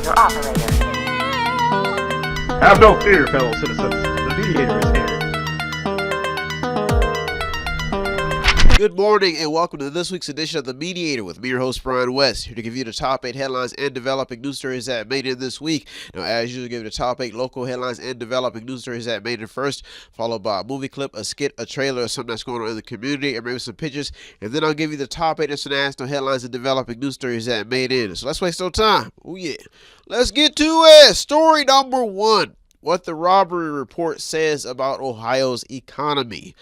call your operator. Have no fear, fellow citizens. The Mediator is here. Good morning and welcome to this week's edition of The Mediator with me, your host, Brian West, here to give you the top 8 headlines and developing news stories that made it this week. Now, as usual, give you the top 8 local headlines and developing news stories that made it first, followed by a movie clip, a skit, a trailer, or something that's going on in the community, and maybe some pictures. And then I'll give you the top 8 international headlines and developing news stories that made it. So let's waste no time. Oh, yeah. Let's get to it. Story number 1. What the robbery report says about Ohio's economy.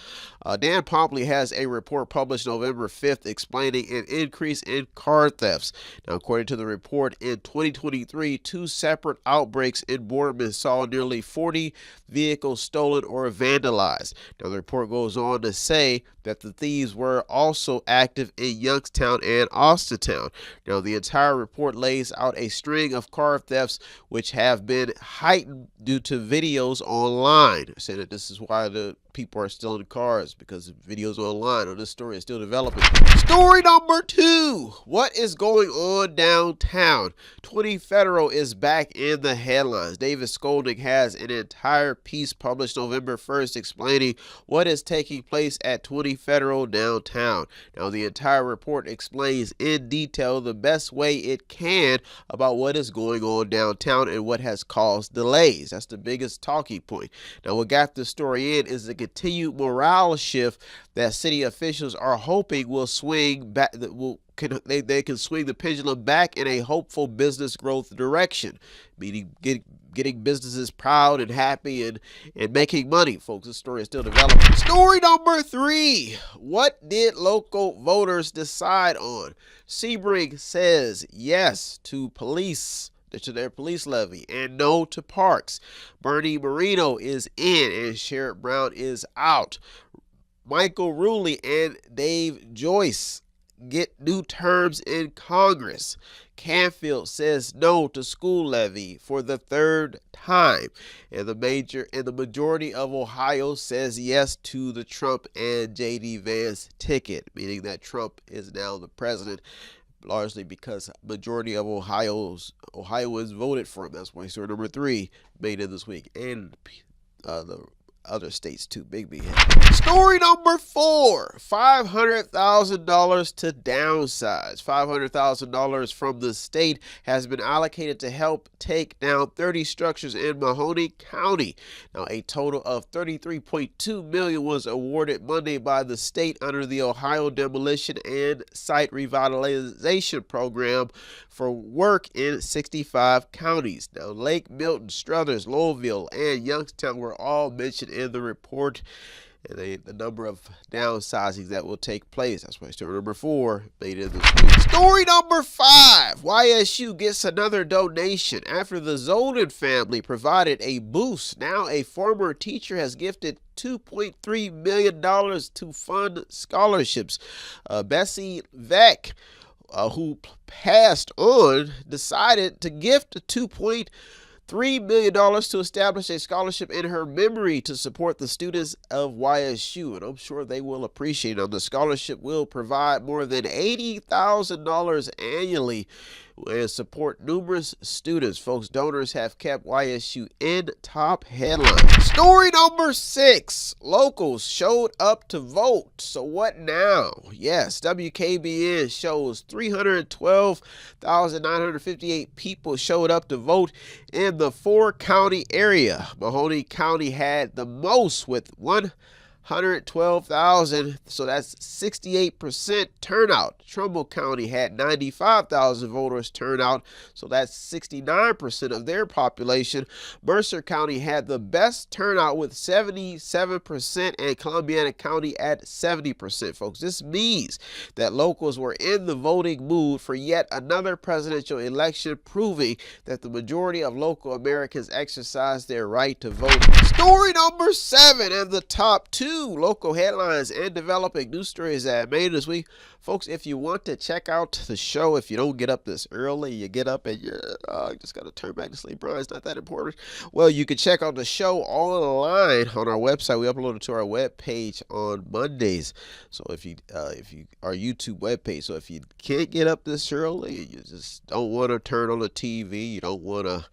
Dan Pompley has a report published November 5th explaining an increase in car thefts. Now, according to the report, in 2023, 2 separate outbreaks in Boardman saw nearly 40 vehicles stolen or vandalized. Now, the report goes on to say that the thieves were also active in Youngstown and Austintown. Now, the entire report lays out a string of car thefts which have been heightened due to videos online, saying that this is why the people are stealing cars, because videos online on this story is still developing. Story number 2. What is going on downtown? 20 Federal is back in the headlines. David Skolnick has an entire piece published November 1st explaining what is taking place at 20 Federal downtown. Now, the entire report explains in detail the best way it can about what is going on downtown and what has caused delays. That's the biggest talking point. Now, what got the story in is the continued morale shift that city officials are hoping will swing back. They can swing the pendulum back in a hopeful business growth direction, meaning getting businesses proud and happy and making money. Folks, this story is still developing. Story number 3. What did local voters decide on? Sebring says yes to their police levy and no to parks. Bernie Moreno is in and Sherrod Brown is out. Michael Ruley and Dave Joyce get new terms in Congress. Canfield says no to school levy for the 3rd time. And the majority of Ohio says yes to the Trump and J.D. Vance ticket, meaning that Trump is now the president, largely because majority of Ohioans voted for him. That's why story number 3 made it this week. And the other states too. Big hit. Story number 4. $500,000 to downsize. $500,000 from the state has been allocated to help take down 30 structures in Mahoning County. Now, a total of $33.2 million was awarded Monday by the state under the Ohio Demolition and Site Revitalization Program for work in 65 counties. Now, Lake Milton, Struthers, Lowellville, and Youngstown were all mentioned in the report, and the number of downsizings that will take place. That's why story number 4 made it this week. Story number 5. YSU gets another donation after the Zolden family provided a boost. Now a former teacher has gifted $2.3 million to fund scholarships. Bessie Vec, who passed on, decided to gift $2.3 million to establish a scholarship in her memory to support the students of YSU, and I'm sure they will appreciate it. The scholarship will provide more than $80,000 annually and support numerous students. Folks, donors have kept YSU in top headlines. Story number 6. Locals showed up to vote. So what now? Yes, WKBN shows 312,958 people showed up to vote in the 4-county area. Mahoning County had the most with 112,000, so that's 68% turnout. Trumbull County had 95,000 voters turn out, so that's 69% of their population. Mercer County had the best turnout with 77%, and Columbiana County at 70%. Folks, this means that locals were in the voting mood for yet another presidential election, proving that the majority of local Americans exercise their right to vote. Story number 7 and the top 2. 2 local headlines and developing news stories that made this week. Folks, if you want to check out the show, if you don't get up this early, you get up and you just got to turn back to sleep, Brian, it's not that important. Well, you can check out the show online on our website. We upload it to our web page on Mondays. So if you our YouTube web page. So if you can't get up this early, you just don't want to turn on the TV, you don't want to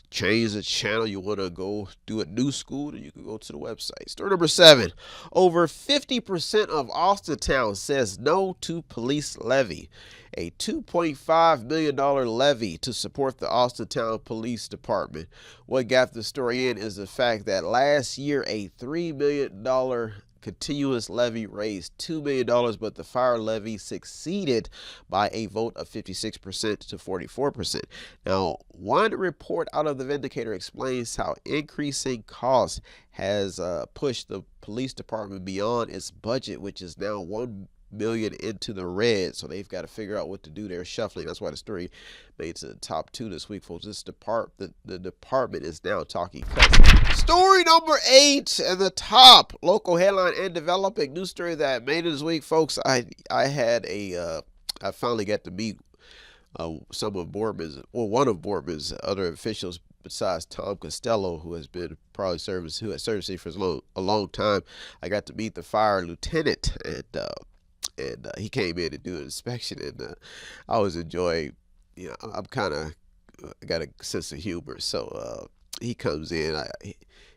change the channel, you want to go do a new school, then you can go to the website. Story number 7. Over 50% of Austintown says no to police levy. A $2.5 million levy to support the Austintown Police Department. What got the story in is the fact that last year a $3 million continuous levy raised $2 million, but the fire levy succeeded by a vote of 56% to 44%. Now, one report out of the Mediator explains how increasing costs has pushed the police department beyond its budget, which is now $1 million into the red. So they've got to figure out what to do. They're shuffling. That's why the story made to the top 2 this week, folks. The department is now talking cuts. Story number 8 and the top local headline and developing news story that made it this week, folks. I finally got to meet some of Boardman's, well, one of Boardman's other officials besides Tom Costello, who has been probably who has served the city for a long time. I got to meet the fire lieutenant, and he came in to do an inspection, and I always enjoy, I'm kind of got a sense of humor, so he comes in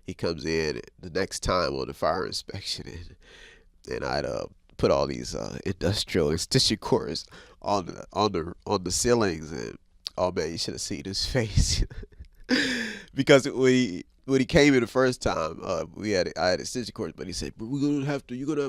the next time on the fire inspection, and I'd put all these industrial extension cords on the ceilings, and oh man, you should have seen his face because when he came in the first time, I had extension cords, but he said, you're gonna have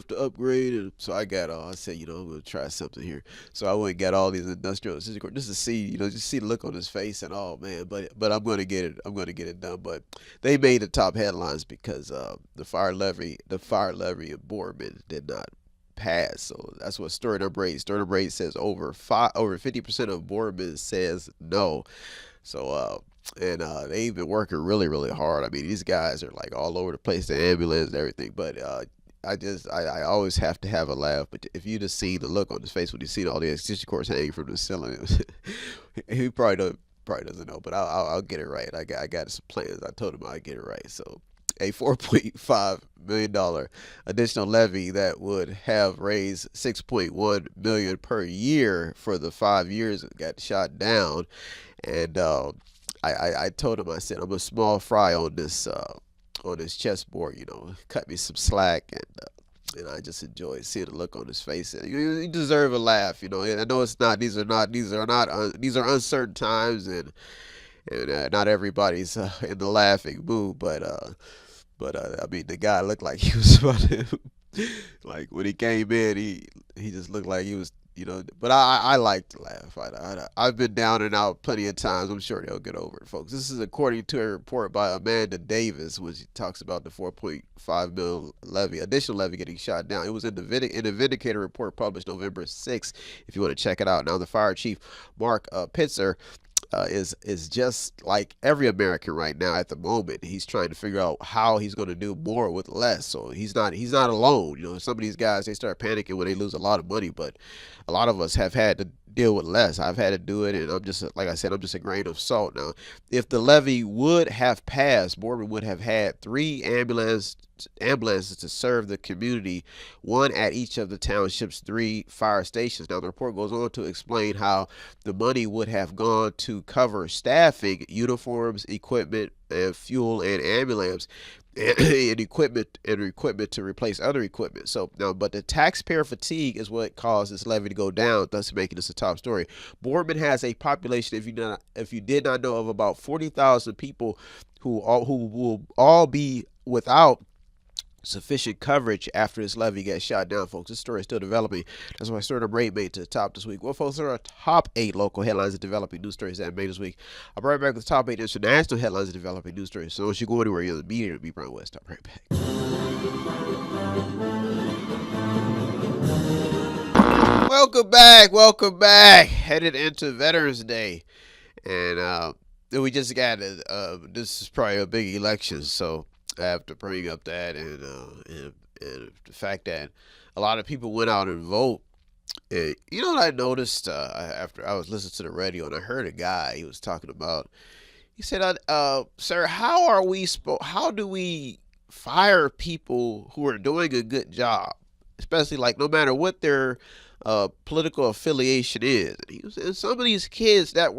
to upgrade. And so I said, I'm gonna try something here. So I went and got all these industrial extension cords just to see, just see the look on his face, and oh man, but I'm gonna get it done. But they made the top headlines because the fire levy in Boardman did not pass. So that's what story number 8. Story number 8 says over 50% of Boardman says no. So they've been working really, really hard. I mean, these guys are like all over the place, the ambulance and everything. But I always have to have a laugh. But if you just see the look on his face when you see all the extension cords hanging from the ceiling, he probably doesn't know. But I'll get it right. I got some plans. I told him I'd get it right. So a $4.5 million additional levy that would have raised $6.1 million per year for the 5 years got shot down. And I told him, I said, I'm a small fry on this chessboard, cut me some slack, and I just enjoy seeing the look on his face. And you deserve a laugh, and I know these are uncertain times, and not everybody's in the laughing mood, but I mean, the guy looked like he was about to, like when he came in, he just looked like he was. But I like to laugh. I've been down and out plenty of times. I'm sure they'll get over it, folks. This is according to a report by Amanda Davis, which talks about the $4.5 million additional levy getting shot down. It was in the Vindicator report published November 6th, if you want to check it out. Now, the fire chief, Mark Pitzer, is just like every American right now at the moment. He's trying to figure out how he's going to do more with less. So he's not alone. Some of these guys, they start panicking when they lose a lot of money, but a lot of us have had to deal with less. I've had to do it, and I'm just, like I said, I'm just a grain of salt. Now, if the levy would have passed, Boardman would have had 3 ambulances to serve the community, 1 at each of the township's 3 fire stations. Now, the report goes on to explain how the money would have gone to cover staffing, uniforms, equipment, and fuel, and ambulance, and equipment to replace other equipment. So now, but the taxpayer fatigue is what caused this levy to go down, thus making this a top story. Boardman has a population, if you did not know, of about 40,000 people who will all be without sufficient coverage after this levy gets shot down, folks. This story is still developing. That's why story number 8 made to the top this week. Well, folks, there are top 8 local headlines and developing news stories that made this week. I'll be right back with the top 8 international headlines and developing news stories. So don't you go anywhere. You're the Mediator. Be Brian West. I'll be right back. Welcome back. Headed into Veterans Day, and we just got this is probably a big election, so I have to bring up that and and the fact that a lot of people went out and vote. And you know what I noticed after I was listening to the radio and I heard a guy, he was talking about, he said, sir, how do we fire people who are doing a good job, especially like no matter what their political affiliation is? And he was saying some of these kids that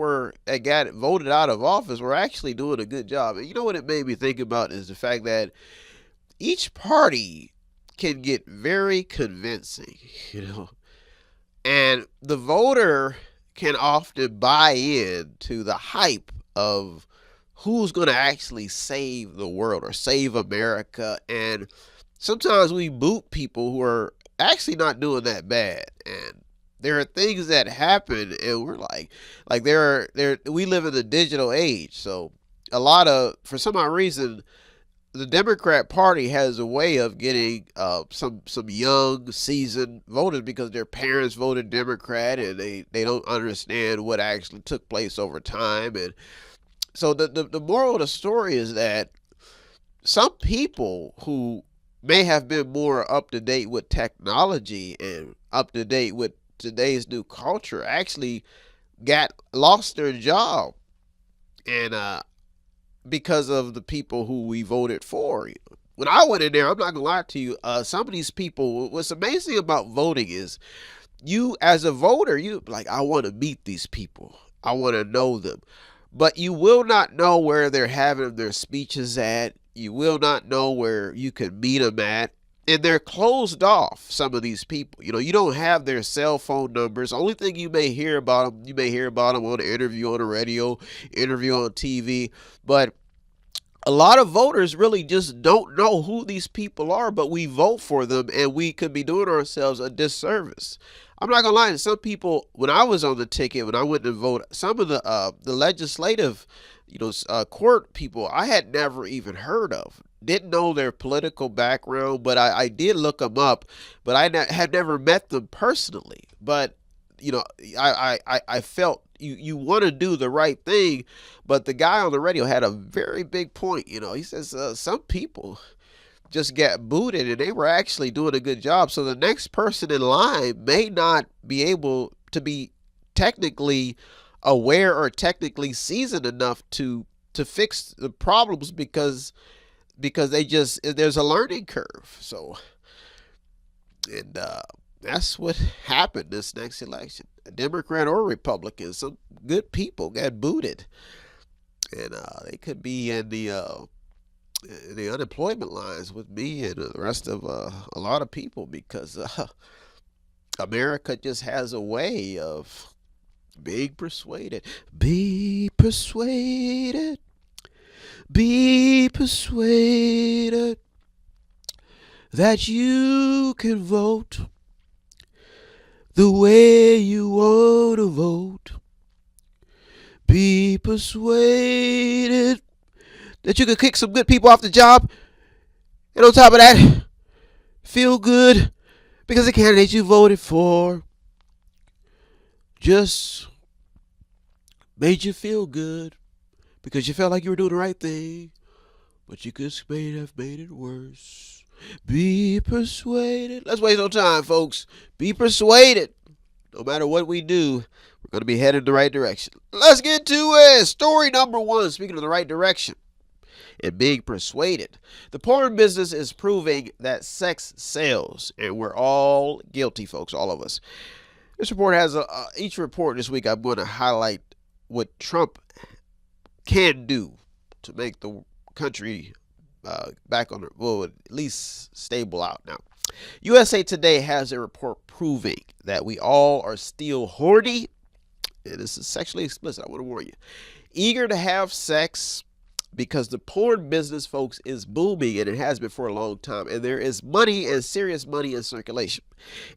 got voted out of office were actually doing a good job. And you know what it made me think about is the fact that each party can get very convincing, you know, and the voter can often buy in to the hype of who's going to actually save the world or save America. And sometimes we boot people who are actually not doing that bad. And there are things that happen and we're like we live in the digital age. So for some odd reason, the Democrat Party has a way of getting some young, seasoned voters because their parents voted Democrat and they don't understand what actually took place over time. And so the moral of the story is that some people who may have been more up to date with technology and up to date with today's new culture actually lost their job. And because of the people who we voted for. When I went in there, I'm not gonna lie to you, some of these people, what's amazing about voting is you as a voter, you like, I want to meet these people. I want to know them. But you will not know where they're having their speeches at. You will not know where you can meet them at. And they're closed off, some of these people. You know, you don't have their cell phone numbers. The only thing you may hear about them, on an interview on the radio, interview on TV. But a lot of voters really just don't know who these people are, but we vote for them, and we could be doing ourselves a disservice. I'm not gonna lie, some people, when I was on the ticket, when I went to vote, some of the legislative, court people I had never even heard of. Didn't know their political background, but I did look them up, but I had never met them personally. But, I felt you want to do the right thing, but the guy on the radio had a very big point. He says some people just got booted and they were actually doing a good job. So the next person in line may not be able to be technically aware or technically seasoned enough to fix the problems because there's a learning curve. So, and that's what happened this next election. A Democrat or Republican, some good people got booted, and they could be in the unemployment lines with me and the rest of a lot of people because America just has a way of being persuaded. Be persuaded. Be persuaded that you can vote the way you want to vote. Be persuaded that you can kick some good people off the job. And on top of that, feel good because the candidate you voted for just made you feel good because you felt like you were doing the right thing, but you could have made it worse. Be persuaded. Let's waste no time, folks. Be persuaded. No matter what we do, we're going to be headed in the right direction. Let's get to it. Story number 1, speaking of the right direction and being persuaded. The porn business is proving that sex sells, and we're all guilty, folks, all of us. This report has each report this week. I'm going to highlight what Trump can do to make the country back on at least stable out now. USA Today has a report proving that we all are still horny, and this is sexually explicit, I want to warn you, eager to have sex because the porn business, folks, is booming, and it has been for a long time, and there is money and serious money in circulation.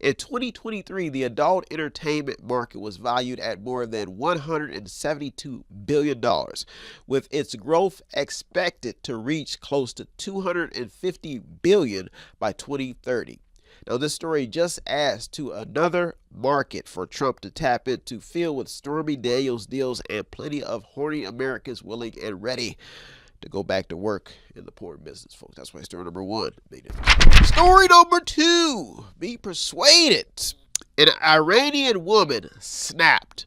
In 2023, the adult entertainment market was valued at more than $172 billion, with its growth expected to reach close to $250 billion by 2030. Now, this story just adds to another market for Trump to tap into, filled with Stormy Daniels deals and plenty of horny Americans willing and ready to go back to work in the porn business, folks. That's why story number 1 made it. Story number 2, be persuaded. An Iranian woman snapped.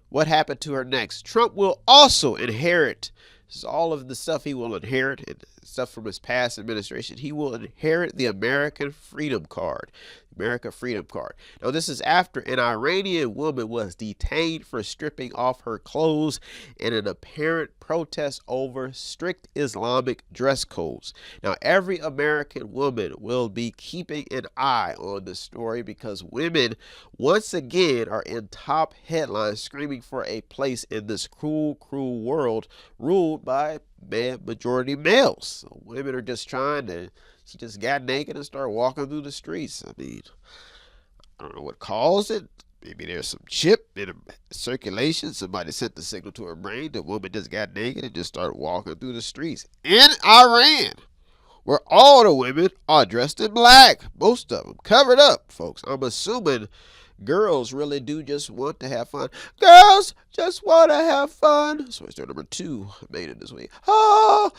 What happened to her next? Trump will also inherit. This is all of the stuff he will inherit and stuff from his past administration. He will inherit the American Freedom Card. America Freedom Card. Now, this is after an Iranian woman was detained for stripping off her clothes in an apparent protest over strict Islamic dress codes. Now, every American woman will be keeping an eye on this story because women, once again, are in top headlines screaming for a place in this cruel, cruel world ruled by majority males. So women are just trying to. She just got naked and started walking through the streets. I mean, I don't know what caused it. Maybe there's some chip in circulation. Somebody sent the signal to her brain. The woman just got naked and just started walking through the streets. In Iran, where all the women are dressed in black. Most of them covered up, folks. I'm assuming girls really do just want to have fun. Girls just want to have fun. So story number 2 made it this week. Oh,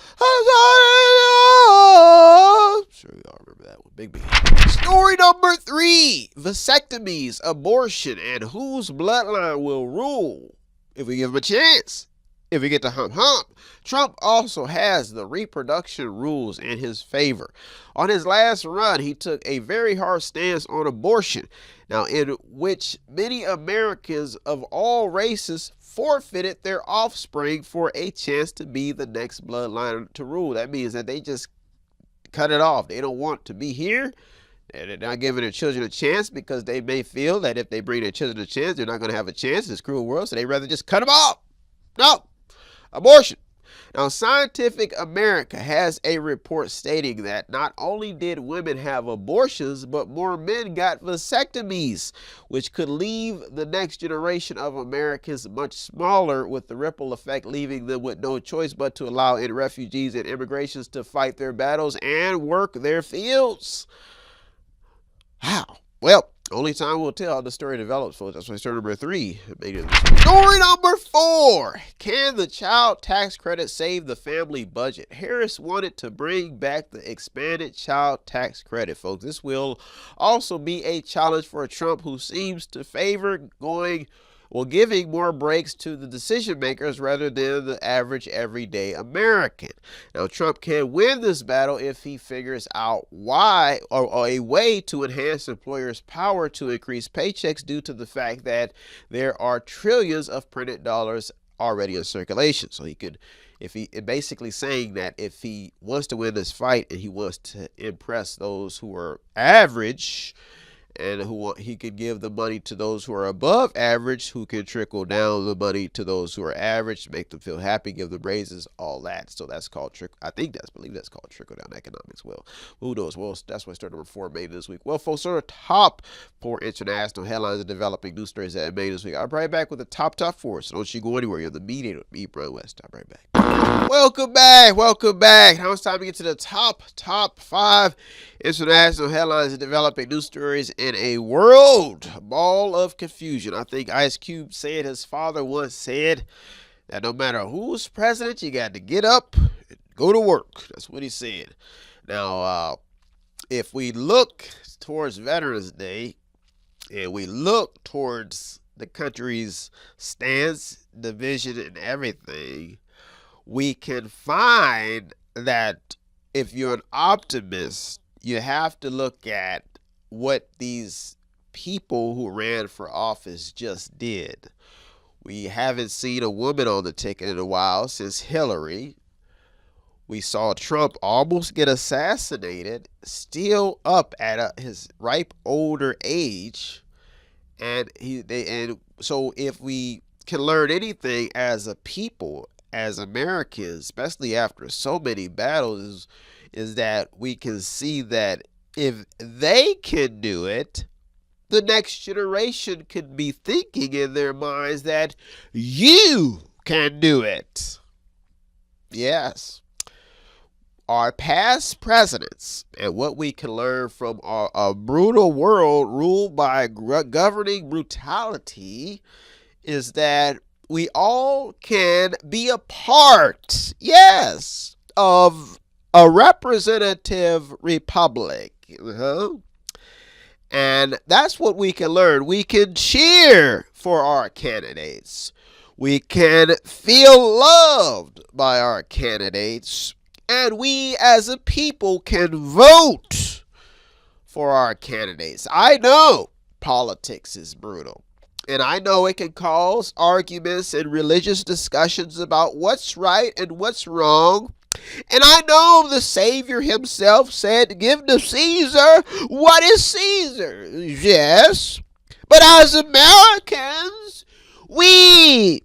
I'm sure we all remember that one. Big B. Story number 3. Vasectomies, abortion, and whose bloodline will rule if we give them a chance. If we get to hump. Trump also has the reproduction rules in his favor. On his last run, he took a very hard stance on abortion. Now, in which many Americans of all races forfeited their offspring for a chance to be the next bloodline to rule. That means that they just cut it off. They don't want to be here. They're not giving their children a chance because they may feel that if they bring their children a chance, they're not going to have a chance in this cruel world. So they rather just cut them off. No. Abortion. Now, Scientific America has a report stating that not only did women have abortions, but more men got vasectomies, which could leave the next generation of Americans much smaller, with the ripple effect leaving them with no choice but to allow in refugees and immigrations to fight their battles and work their fields. How? Well, only time will tell how the story develops, folks. That's why story number 3 made it. Story number 4. Can the child tax credit save the family budget? Harris wanted to bring back the expanded child tax credit, folks. This will also be a challenge for Trump, who seems to favor giving more breaks to the decision makers rather than the average everyday American. Now, Trump can win this battle if he figures out why or a way to enhance employers' power to increase paychecks due to the fact that there are trillions of printed dollars already in circulation. So basically saying that if he wants to win this fight and he wants to impress those who are average, and he could give the money to those who are above average, who can trickle down the money to those who are average, make them feel happy, give them raises, all that. So that's called believe that's called trickle down economics. Well, who knows? Well, that's why story number 4 made this week. Well, folks, are the top 4 international headlines and developing news stories that made this week. I'll be right back with the top 4. So don't you go anywhere. You're the Mediator with me, Brian West. I'll be right back. Welcome back. Now it's time to get to the top 5 international headlines and developing news stories in a world ball of confusion. I think Ice Cube said, his father once said, that no matter who's president, you got to get up and go to work. That's what he said. Now, if we look towards Veterans Day and we look towards the country's stance, division, and everything, we can find that if you're an optimist, you have to look at what these people who ran for office just did. We haven't seen a woman on the ticket in a while since Hillary. We saw Trump almost get assassinated, still up at his ripe older age, and so if we can learn anything as a people, as Americans, especially after so many battles, is that we can see that if they can do it, the next generation could be thinking in their minds that you can do it. Yes. Our past presidents and what we can learn from a brutal world ruled by governing brutality is that we all can be a part, yes, of a representative republic. And that's what we can learn. We can cheer for our candidates. We can feel loved by our candidates. And we as a people can vote for our candidates. I know politics is brutal. And I know it can cause arguments and religious discussions about what's right and what's wrong. And I know the Savior himself said, give to Caesar what is Caesar's. Yes. But as Americans, we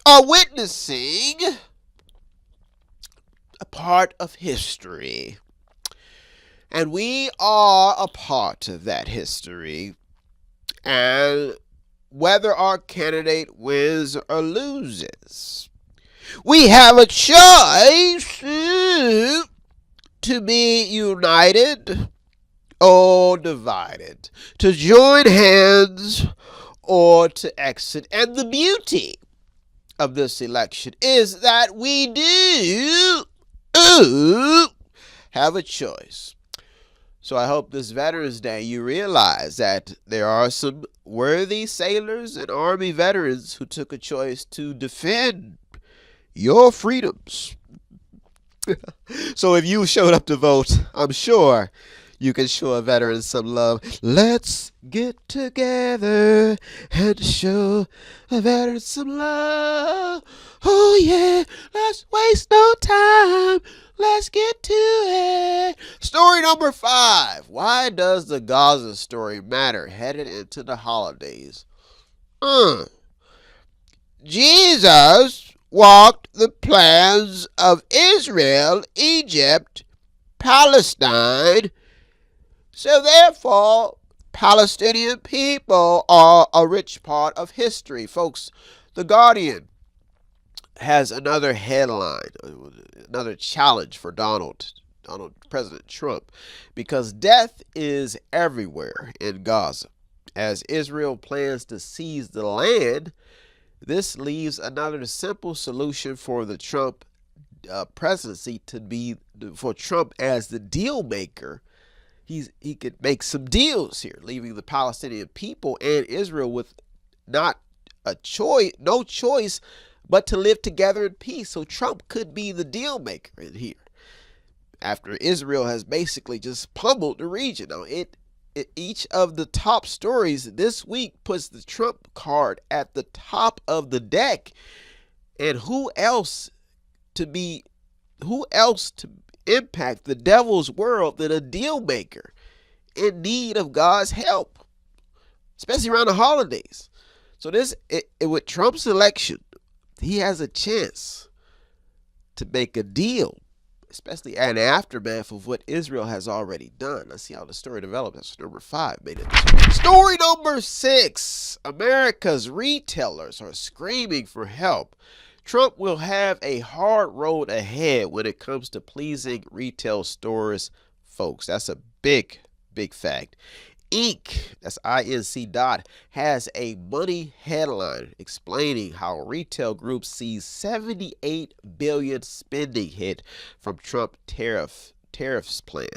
are witnessing a part of history. And we are a part of that history. And whether our candidate wins or loses, we have a choice to be united or divided, to join hands or to exit. And the beauty of this election is that we do have a choice. So I hope this Veterans Day you realize that there are some worthy sailors and Army veterans who took a choice to defend your freedoms. So if you showed up to vote, I'm sure you can show a veteran some love. Let's get together and show a veteran some love. Oh yeah, let's waste no time. Let's get to it. Story number 5. Why does the Gaza story matter headed into the holidays? Jesus walked the plans of Israel, Egypt, Palestine. So therefore, Palestinian people are a rich part of history. Folks, The Guardian has another headline, another challenge for President Trump, because death is everywhere in Gaza. As Israel plans to seize the land, this leaves another simple solution for the Trump presidency to be for Trump as the deal maker. He could make some deals here, leaving the Palestinian people and Israel with no choice but to live together in peace. So Trump could be the deal maker in here, after Israel has basically just pummeled the region. Now, each of the top stories this week puts the Trump card at the top of the deck. And who else to impact the devil's world than a deal maker in need of God's help, especially around the holidays? So with Trump's election, he has a chance to make a deal, especially an aftermath of what Israel has already done. Let's see how the story develops. That's number 5 made it this week. Story number 6. America's retailers are screaming for help. Trump will have a hard road ahead when it comes to pleasing retail stores, folks. That's a big fact. Inc., that's INC. has a money headline explaining how retail groups see $78 billion spending hit from Trump tariffs plan.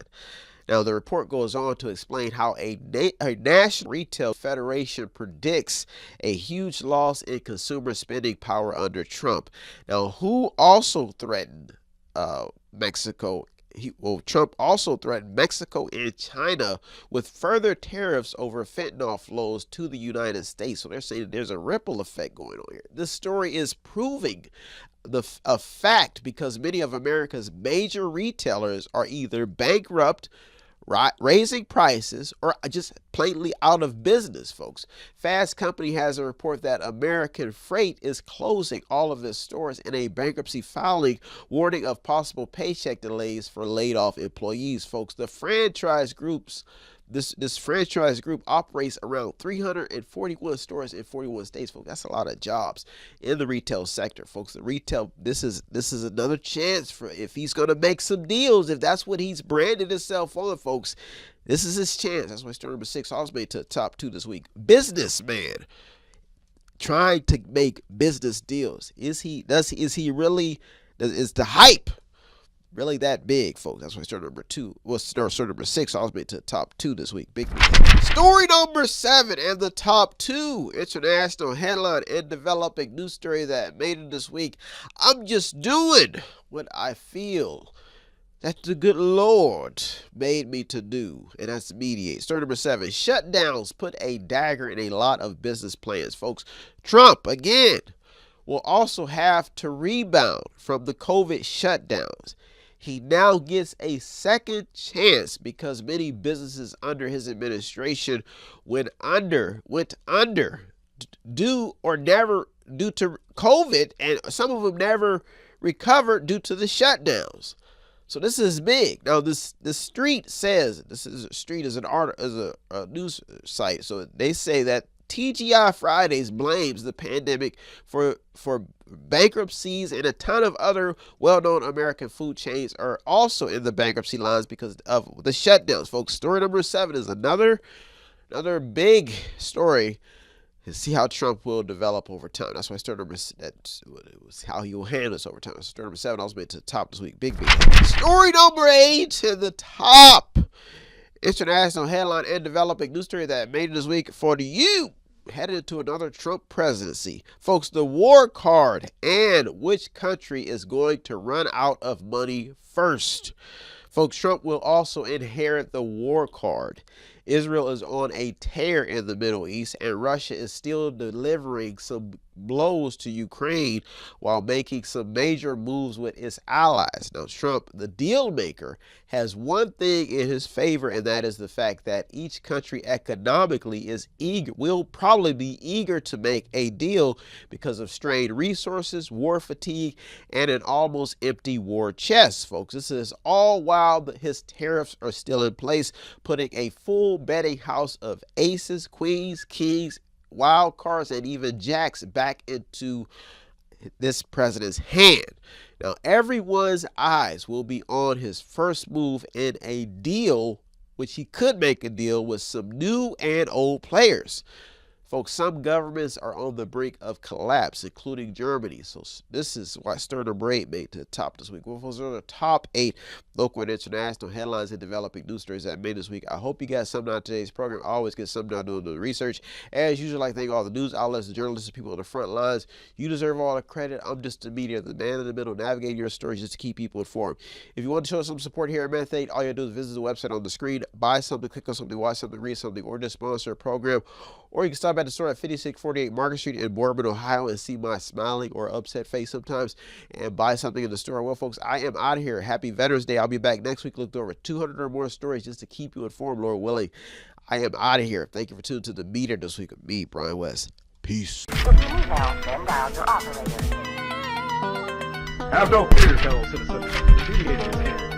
Now, the report goes on to explain how a national retail federation predicts a huge loss in consumer spending power under Trump. Now, who also threatened Mexico? Trump also threatened Mexico and China with further tariffs over fentanyl flows to the United States. So they're saying there's a ripple effect going on here. This story is proving a fact, because many of America's major retailers are either bankrupt, raising prices, or just plainly out of business, folks. Fast Company has a report that American Freight is closing all of its stores in a bankruptcy filing, warning of possible paycheck delays for laid off employees, folks. The franchise groups, this franchise group operates around 341 stores in 41 states, folks. That's a lot of jobs in the retail sector, folks. The retail, this is another chance for, if he's going to make some deals, if that's what he's branded himself on, folks. This is his chance. That's why story number 6 also made to the top 2 this week. Businessman trying to make business deals. Is the hype really that big, folks? That's why story number 2. Well, story number 6. I was made to the top 2 this week. Big story number 7 and the top 2 international headline and developing news story that made it this week. I'm just doing what I feel that the good Lord made me to do, and that's Mediator. Story number 7. Shutdowns put a dagger in a lot of business plans, folks. Trump, again, will also have to rebound from the COVID shutdowns. He now gets a second chance because many businesses under his administration went under due to COVID, and some of them never recovered due to the shutdowns. So this is big. Now this street says is a news site. So they say that TGI Fridays blames the pandemic for bankruptcies, and a ton of other well-known American food chains are also in the bankruptcy lines because of the shutdowns, folks. Story number 7 is another big story. And see how Trump will develop over time. That's why story number how he will handle this over time. Story number 7 also made it to the top this week. Big. Story number 8 to the top. International headline and developing news story that made it this week for you. Headed into another Trump presidency. Folks, the war card and which country is going to run out of money first. Folks, Trump will also inherit the war card. Israel is on a tear in the Middle East, and Russia is still delivering some blows to Ukraine while making some major moves with its allies. Now, Trump, the deal maker, has one thing in his favor, and that is the fact that each country economically will probably be eager to make a deal because of strained resources, war fatigue, and an almost empty war chest, folks. This is all while his tariffs are still in place, putting a full betting house of aces, queens, kings, wild cards, and even jacks back into this president's hand. Now, everyone's eyes will be on his first move in a deal, which he could make a deal with some new and old players. Folks, some governments are on the brink of collapse, including Germany. So this is why story number 8 made to the top this week. Well, those are the top 8 local and international headlines and developing news stories that made this week. I hope you got something out of today's program. I always get something out of doing the research. As usual, I thank all the news outlets, the journalists, the people on the front lines. You deserve all the credit. I'm just the media, the man in the middle, navigating your stories just to keep people informed. If you want to show us some support here at Method, all you have to do is visit the website on the screen, buy something, click on something, watch something, read something, or just sponsor a program. Or you can stop at the store at 5648 Market Street in Bourbon, Ohio, and see my smiling or upset face sometimes and buy something in the store. Well, folks, I am out of here. Happy Veterans Day. I'll be back next week. Look over 200 or more stories just to keep you informed, Lord willing. I am out of here. Thank you for tuning to the Meter this week with me, Brian West. Peace. Have no fear, fellow citizens. The Mediator is here.